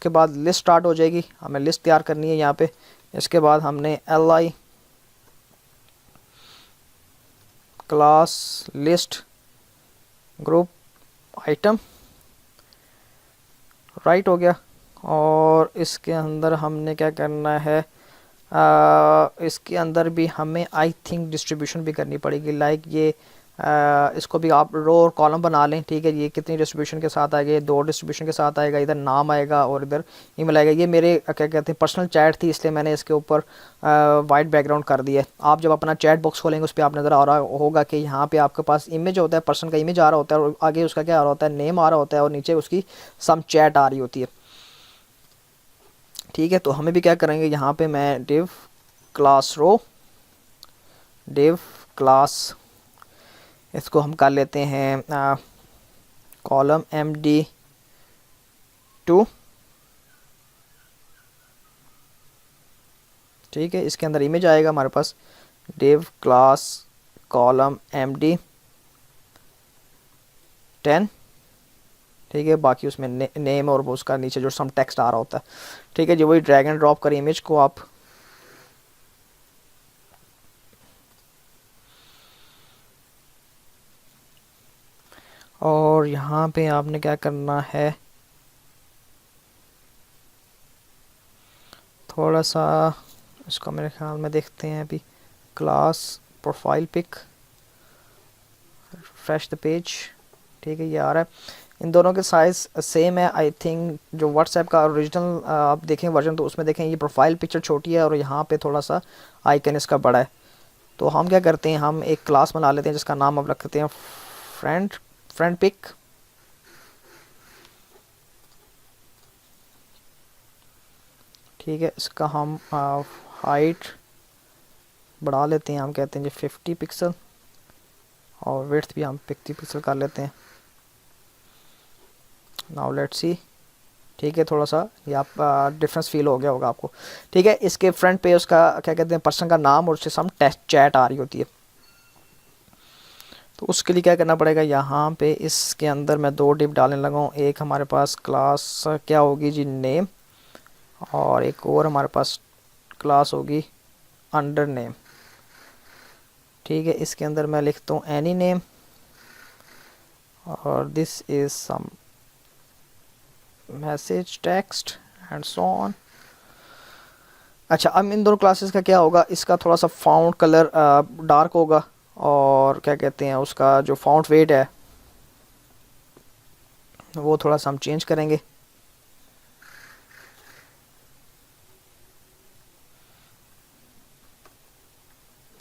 के बाद list start हो जाएगी, हमें लिस्ट तैयार करनी है यहाँ पे। इसके बाद हमने li class list group item right हो गया। और इसके अंदर हमने क्या करना है, इसके अंदर भी हमें आई थिंक डिस्ट्रीब्यूशन भी करनी पड़ेगी। लाइक ये इसको भी आप रो और कॉलम बना लें, ठीक है। ये कितनी डिस्ट्रीब्यूशन के साथ आएगा, ये 2 डिस्ट्रीब्यूशन के साथ आएगा। इधर नाम आएगा और इधर ईमेल आएगा। ये मेरे क्या कहते हैं पर्सनल चैट थी, इसलिए मैंने इसके ऊपर वाइट बैकग्राउंड कर दिया है। आप जब अपना चैट बॉक्स खोलेंगे उस पर आप नज़र आ रहा होगा कि यहाँ पे आपके पास इमेज होता है, पर्सन का इमेज आ रहा होता है और आगे उसका क्या आ रहा होता है, नेम आ रहा होता है और नीचे उसकी सम चैट आ रही होती है, ठीक है। तो हमें भी क्या करेंगे, यहाँ पे मैं डिव क्लास रो, डिव क्लास, इसको हम कर लेते हैं कॉलम MD2, ठीक है। इसके अंदर इमेज आएगा हमारे पास डिव क्लास कॉलम MD10, ठीक है। बाकी उसमें नेम और वो उसका नीचे जो सम टेक्स्ट आ रहा होता है, ठीक है जी। वही ड्रैग एंड ड्रॉप करें इमेज को आप, और यहाँ पे आपने क्या करना है, थोड़ा सा इसका मेरे ख्याल में देखते हैं अभी। Class profile pic, refresh the page, ठीक है, ये आ रहा है। इन दोनों के साइज़ सेम है आई थिंक। जो व्हाट्सएप का ओरिजिनल आप देखें वर्जन तो उसमें देखें ये प्रोफाइल पिक्चर छोटी है और यहाँ पे थोड़ा सा आइकन इसका बड़ा है। तो हम क्या करते हैं, हम एक क्लास बना लेते हैं जिसका नाम अब रखते हैं फ्रेंड पिक, ठीक है। इसका हम हाइट बढ़ा लेते हैं, हम कहते हैं जी 50 पिक्सल और विड्थ भी हम 50 पिक्सल कर लेते हैं। नाउ लेट्स सी, ठीक है। थोड़ा सा ये आप डिफरेंस फील हो गया होगा आपको, ठीक है। इसके फ्रंट पे उसका क्या कहते हैं पर्सन का नाम और उससे सम टेस्ट चैट आ रही होती है। तो उसके लिए क्या करना पड़ेगा, यहाँ पे इसके अंदर मैं 2 डिव डालने लगा हूँ। एक हमारे पास क्लास क्या होगी जी नेम, और एक और हमारे पास क्लास होगी अंडर नेम, ठीक है। इसके अंदर मैं लिखता हूँ एनी नेम और this is some message text and so on. अच्छा, अब इन दोनों क्लासेस का क्या होगा, इसका थोड़ा सा फाउंट कलर डार्क होगा और क्या कहते हैं उसका जो फाउंट वेट है वो थोड़ा सा हम चेंज करेंगे।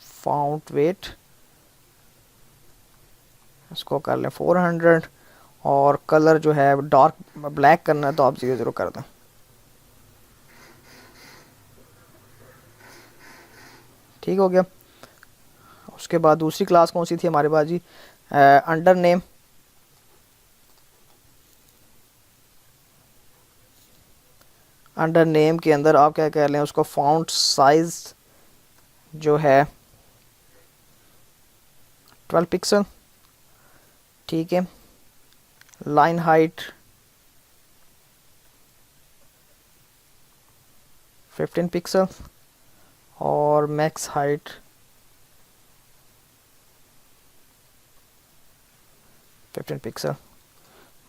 फाउंट वेट इसको कर लें 400 और कलर जो है डार्क ब्लैक करना है तो आप 00 कर दें, ठीक हो गया। उसके बाद दूसरी क्लास कौन सी थी हमारे पास जी, अंडर नेम, अंडर नेम के अंदर आप क्या कह लें उसको फॉन्ट साइज जो है 12 पिक्सल, ठीक है। लाइन हाइट 15 पिक्सल और मैक्स हाइट 15 पिक्सल।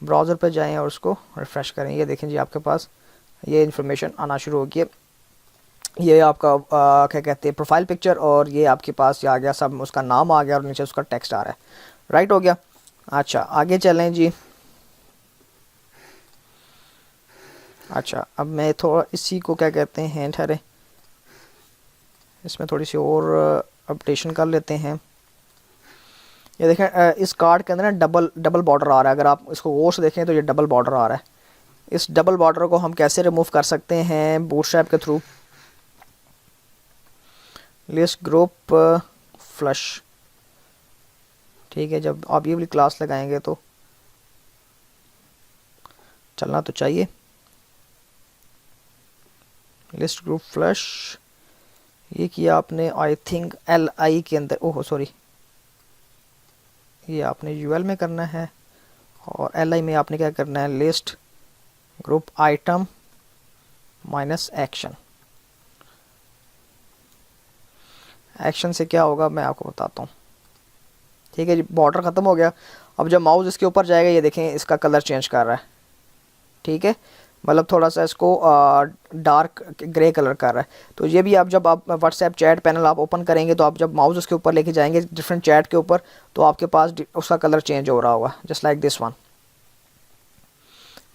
ब्राउज़र पर जाएं और उसको रिफ़्रेश करें। ये देखें जी आपके पास ये इन्फॉर्मेशन आना शुरू हो गई है। ये आपका क्या कहते हैं प्रोफाइल पिक्चर और ये आपके पास आ गया, सब उसका नाम आ गया और नीचे उसका टेक्स्ट आ रहा है, राइट हो गया। अच्छा आगे चलें जी। अच्छा अब मैं थोड़ा इसी को क्या कहते हैं ठहरे, इसमें थोड़ी सी और अपडेशन कर लेते हैं। ये देखें इस कार्ड के अंदर ना डबल बॉर्डर आ रहा है। अगर आप इसको गौर से देखें तो ये डबल बॉर्डर आ रहा है। इस डबल बॉर्डर को हम कैसे रिमूव कर सकते हैं, बूटस्ट्रैप के थ्रू। लिस्ट ग्रुप फ्लश, ठीक है। जब आप ये वाली क्लास लगाएंगे तो चलना तो चाहिए। लिस्ट ग्रुप फ्लश ये किया आपने आई थिंक LI के अंदर, ओह सॉरी, ये आपने UL में करना है और LI में आपने क्या करना है, list group item minus action. Action से क्या होगा मैं आपको बताता हूँ। ठीक है जी, बॉर्डर ख़त्म हो गया। अब जब माउस इसके ऊपर जाएगा ये देखें इसका कलर चेंज कर रहा है। ठीक है, मतलब थोड़ा सा इसको डार्क ग्रे कलर कर रहा है। तो ये भी आप जब आप व्हाट्सएप चैट पैनल आप ओपन करेंगे तो आप जब माउस उसके ऊपर लेके जाएंगे डिफरेंट चैट के ऊपर तो आपके पास उसका कलर चेंज हो रहा होगा, जस्ट लाइक दिस वन।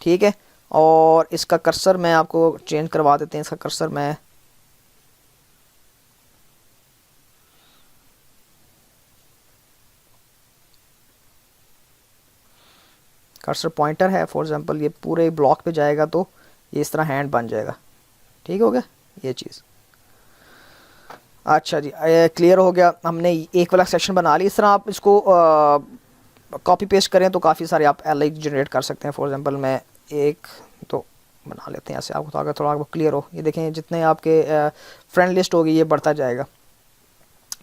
ठीक है, और इसका कर्सर मैं आपको चेंज करवा देते हैं। इसका कर्सर मैं कर्सर पॉइंटर है फॉर एग्जांपल, ये पूरे ब्लॉक पे जाएगा तो ये इस तरह हैंड बन जाएगा। ठीक हो गया ये चीज़। अच्छा जी, क्लियर हो गया। हमने एक वाला सेक्शन बना लिया। इस तरह आप इसको कॉपी पेस्ट करें तो काफ़ी सारे आप एल जनरेट कर सकते हैं। फॉर एग्जांपल मैं एक तो बना लेते हैं ऐसे, आपको तो अगर थोड़ा आपको क्लियर हो। ये देखें जितने आपके फ्रेंड लिस्ट होगी ये बढ़ता जाएगा।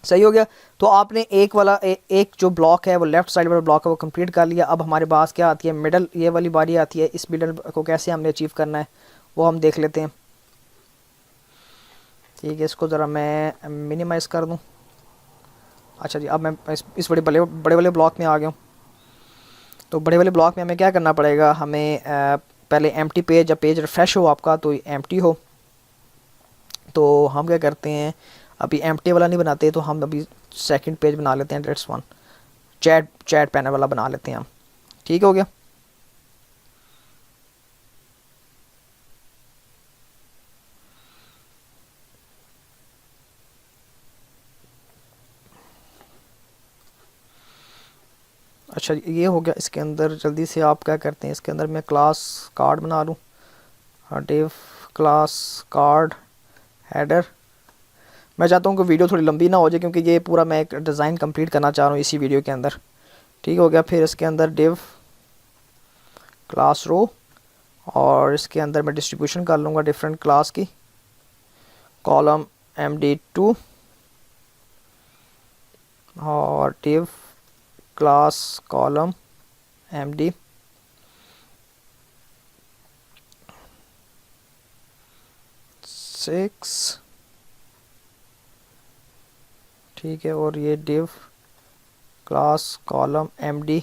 सही हो गया। तो आपने एक वाला एक जो ब्लॉक है वो लेफ्ट साइड वाला ब्लॉक है वो कंप्लीट कर लिया। अब हमारे पास क्या आती है, मिडल ये वाली बारी आती है। इस मिडल को कैसे हमने अचीव करना है वो हम देख लेते हैं। ठीक है, इसको ज़रा मैं मिनिमाइज़ कर दूं। अच्छा जी, अब मैं इस बड़े वाले ब्लॉक में आ गया हूँ। तो बड़े वाले ब्लॉक में हमें क्या करना पड़ेगा, हमें पहले एम्प्टी पेज, जब पेज रिफ़्रेश हो आपका तो एम्प्टी हो, तो हम क्या करते हैं अभी एम्प्टी वाला नहीं बनाते, तो हम अभी सेकंड पेज बना लेते हैं। लेट्स वन चैट पैनल वाला बना लेते हैं हम। ठीक हो गया। अच्छा ये हो गया। इसके अंदर जल्दी से आप क्या करते हैं, इसके अंदर मैं क्लास कार्ड बना लूँ। Div class card header. मैं चाहता हूँ कि वीडियो थोड़ी लंबी ना हो जाए क्योंकि ये पूरा मैं एक डिज़ाइन कंप्लीट करना चाह रहा हूँ इसी वीडियो के अंदर। ठीक हो गया। फिर इसके अंदर डिव क्लास रो, और इसके अंदर मैं डिस्ट्रीब्यूशन कर लूँगा डिफरेंट क्लास की। कॉलम MD2 और डिव क्लास कॉलम MD6। ठीक है, और ये डिव क्लास कॉलम MD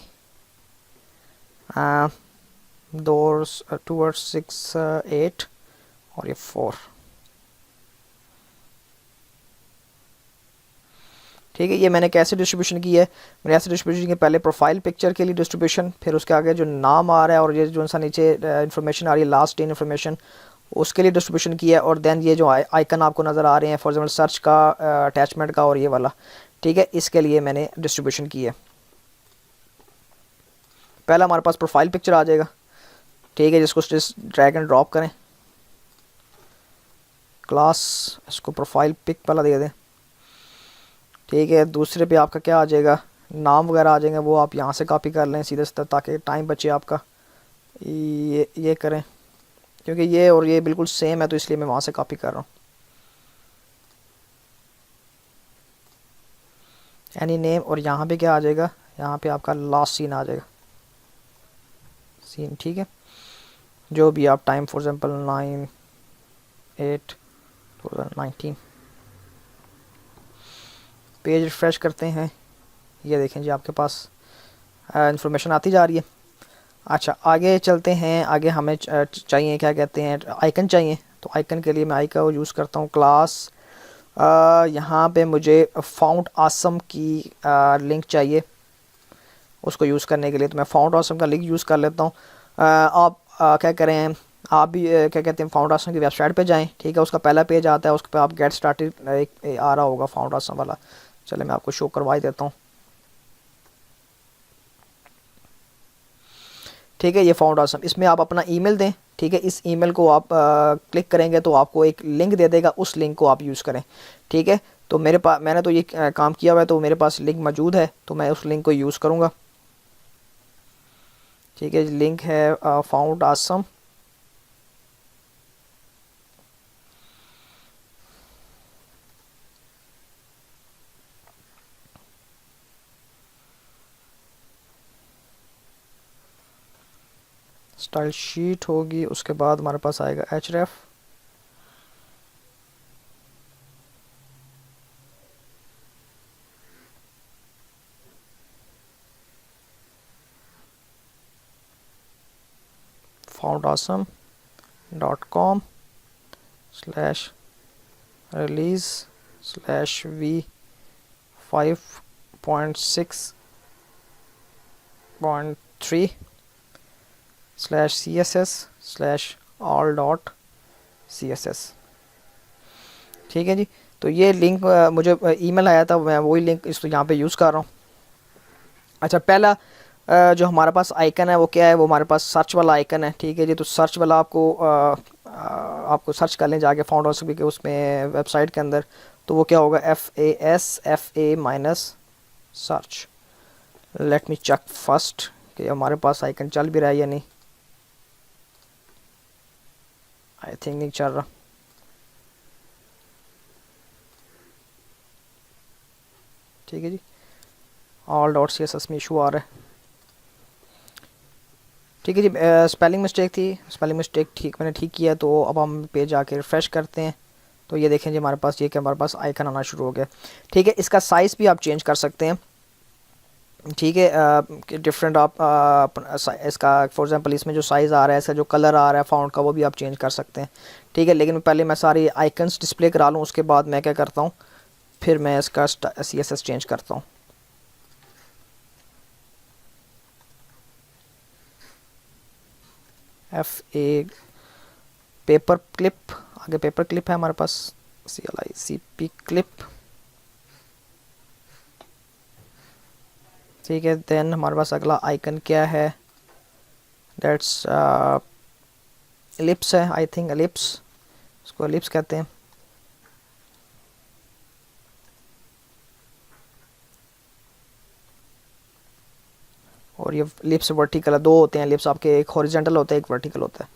2 6 8 और ये 4। ठीक है, ये मैंने कैसे डिस्ट्रीब्यूशन की है, मैंने ऐसे डिस्ट्रीब्यूशन की पहले प्रोफाइल पिक्चर के लिए डिस्ट्रीब्यूशन, फिर उसके आगे जो नाम आ रहा है और ये जो सा नीचे इन्फॉर्मेशन आ रही है लास्ट इन इन्फॉर्मेशन उसके लिए डिस्ट्रीब्यूशन किया है, और देन ये जो आइकन आपको नज़र आ रहे हैं फॉर एग्जाम्पल सर्च का, अटैचमेंट का और ये वाला, ठीक है, इसके लिए मैंने डिस्ट्रीब्यूशन की है। पहला हमारे पास प्रोफाइल पिक्चर आ जाएगा। ठीक है, जिसको ड्रैग एंड ड्रॉप करें, क्लास इसको प्रोफाइल पिक वाला दे दें। ठीक है, दूसरे पे आपका क्या आ जाएगा, नाम वगैरह आ जाएंगे, वो आप यहाँ से कॉपी कर लें सीधे सीधे ताकि टाइम बचे आपका। ये करें क्योंकि ये और ये बिल्कुल सेम है तो इसलिए मैं वहाँ से कॉपी कर रहा हूँ। एनी नेम, और यहाँ पे क्या आ जाएगा, यहाँ पे आपका लास्ट सीन आ जाएगा, सीन। ठीक है, जो भी आप time for example 9/8/2019। Page refresh करते हैं, ये देखें जी आपके पास इंफॉर्मेशन आती जा रही है। अच्छा आगे चलते हैं। आगे हमें चाहिए क्या कहते हैं, आइकन चाहिए। तो आइकन के लिए मैं आइकन को यूज़ करता हूँ क्लास। यहाँ पे मुझे फाउंड आसम की लिंक चाहिए, उसको यूज़ करने के लिए तो मैं फाउंड आसम का लिंक यूज़ कर लेता हूँ। आप क्या करें, आप भी क्या कहते हैं फाउंड आसम की वेबसाइट पे जाएं। ठीक है, उसका पहला पेज आता है, उस पर आप गेट स्टार्टेड एक आ रहा होगा फाउंड आसम वाला। चले मैं आपको शो करवा ही देता हूँ। ठीक है, ये फाउंड आसम, इसमें आप अपना ईमेल दें। ठीक है, इस ईमेल को आप क्लिक करेंगे तो आपको एक लिंक दे देगा, उस लिंक को आप यूज़ करें। ठीक है, तो मेरे पास मैंने तो ये काम किया हुआ है तो मेरे पास लिंक मौजूद है तो मैं उस लिंक को यूज़ करूँगा। ठीक है, लिंक है फाउंड आसम। स्टाइल शीट होगी, उसके बाद हमारे पास आएगा href। foundation.com/release/v5.6.3/css/all.css। ठीक है जी। तो ये लिंक मुझे ईमेल आया था, मैं वही लिंक इसको यहाँ पे यूज़ कर रहा हूँ। अच्छा, पहला जो हमारे पास आइकन है वो क्या है, वो हमारे पास सर्च वाला आइकन है। ठीक है जी। तो सर्च वाला आपको सर्च कर लें जाके फाउंड के उसमें वेबसाइट के अंदर, तो वो क्या होगा, FASFA-सर्च। लेट मी चेक फर्स्ट कि हमारे पास आइकन चल भी रहा है या नहीं। आई थिंक नहीं चल रहा। ठीक है जी, all.css में इशू आ रहा है। ठीक है जी, स्पेलिंग मिस्टेक थी, स्पेलिंग मिस्टेक मैंने ठीक किया। तो अब हम पेज आके रिफ़्रेश करते हैं, तो ये देखें जी हमारे पास ये कि हमारे पास आइकन आना शुरू हो गया। ठीक है, इसका साइज़ भी आप चेंज कर सकते हैं। ठीक है, डिफरेंट आप इसका फॉर एग्जांपल इसमें जो साइज़ आ रहा है, इसका जो कलर आ रहा है फ़ॉन्ट का, वो भी आप चेंज कर सकते हैं। ठीक है, लेकिन पहले मैं सारी आइकन्स डिस्प्ले करा लूँ, उसके बाद मैं क्या करता हूँ, फिर मैं इसका CSS चेंज करता हूँ। FA पेपर क्लिप, आगे पेपर क्लिप है हमारे पास, CLICP क्लिप। ठीक है, देन हमारे पास अगला आइकन क्या है, दैट्स एलिप्स है, आई थिंक एलिप्स, इसको एलिप्स कहते हैं। और ये एलिप्स वर्टिकल है, दो होते हैं एलिप्स आपके, एक हॉरिजॉन्टल होता है, एक वर्टिकल होता है।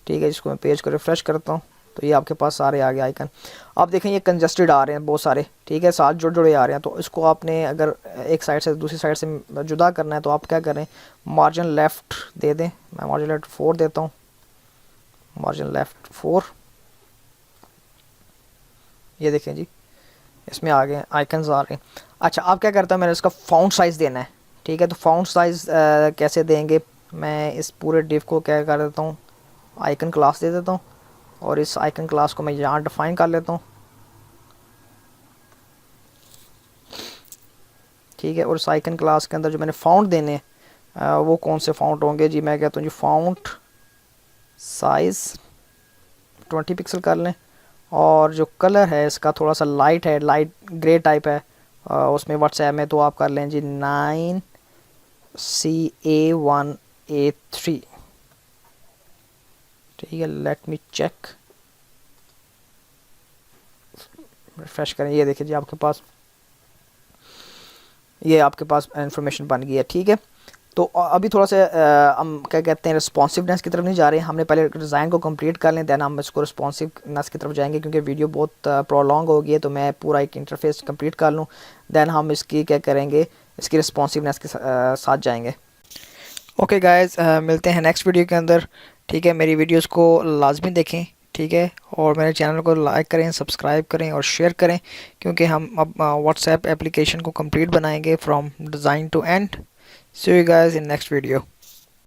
ठीक है, जिसको मैं पेज को रिफ़्रेश करता हूँ, तो ये आपके पास सारे आ गए आइकन। आप देखें ये कंजस्टेड आ रहे हैं बहुत सारे। ठीक है, साथ जुड़े आ रहे हैं। तो इसको आपने अगर एक साइड से दूसरी साइड से जुदा करना है, तो आप क्या करें, मार्जिन लेफ़्ट दे दें। मैं मार्जिन लेफ़्ट 4 देता हूँ, मार्जिन लेफ़्ट 4। ये देखें जी, इसमें आ गए आइकन्स आ रहे हैं। अच्छा, आप क्या करता है, मैंने इसका फ़ॉन्ट साइज़ देना है। ठीक है, तो फ़ॉन्ट साइज़ कैसे देंगे, मैं इस पूरे डिव को क्या कर देता हूँ, आइकन क्लास दे देता हूँ, और इस आइकन क्लास को मैं यहाँ डिफाइन कर लेता हूँ। ठीक है, और इस आइकन क्लास के अंदर जो मैंने फ़ॉन्ट देने वो कौन से फ़ॉन्ट होंगे जी, मैं कहता हूँ जी फ़ॉन्ट साइज़ 20 पिक्सल कर लें, और जो कलर है इसका थोड़ा सा लाइट है, लाइट ग्रे टाइप है, उसमें व्हाट्सएप में तो आप कर लें जी 9CA1A3। ठीक है, लेट मी चेक, रिफ्रेश करें। ये देखिए जी आपके पास इंफॉर्मेशन बन गई है। ठीक है, तो अभी थोड़ा सा हम क्या कहते हैं, रिस्पॉन्सिवनेस की तरफ नहीं जा रहे हैं, हमने पहले डिज़ाइन को कंप्लीट कर लें, देन हम इसको रिस्पॉन्सिवनेस की तरफ जाएंगे, क्योंकि वीडियो बहुत प्रोलॉन्ग हो गई है। तो मैं पूरा एक इंटरफेस कंप्लीट कर लूँ, देन हम इसकी क्या करेंगे, इसकी रिस्पॉन्सिवनेस के साथ जाएंगे। ओके गाइस, मिलते हैं नेक्स्ट वीडियो के अंदर। ठीक है, मेरी वीडियोस को लाजमी देखें। ठीक है, और मेरे चैनल को लाइक करें, सब्सक्राइब करें और शेयर करें, क्योंकि हम अब व्हाट्सएप एप्लीकेशन को कंप्लीट बनाएंगे from design to end. See you guys in next video.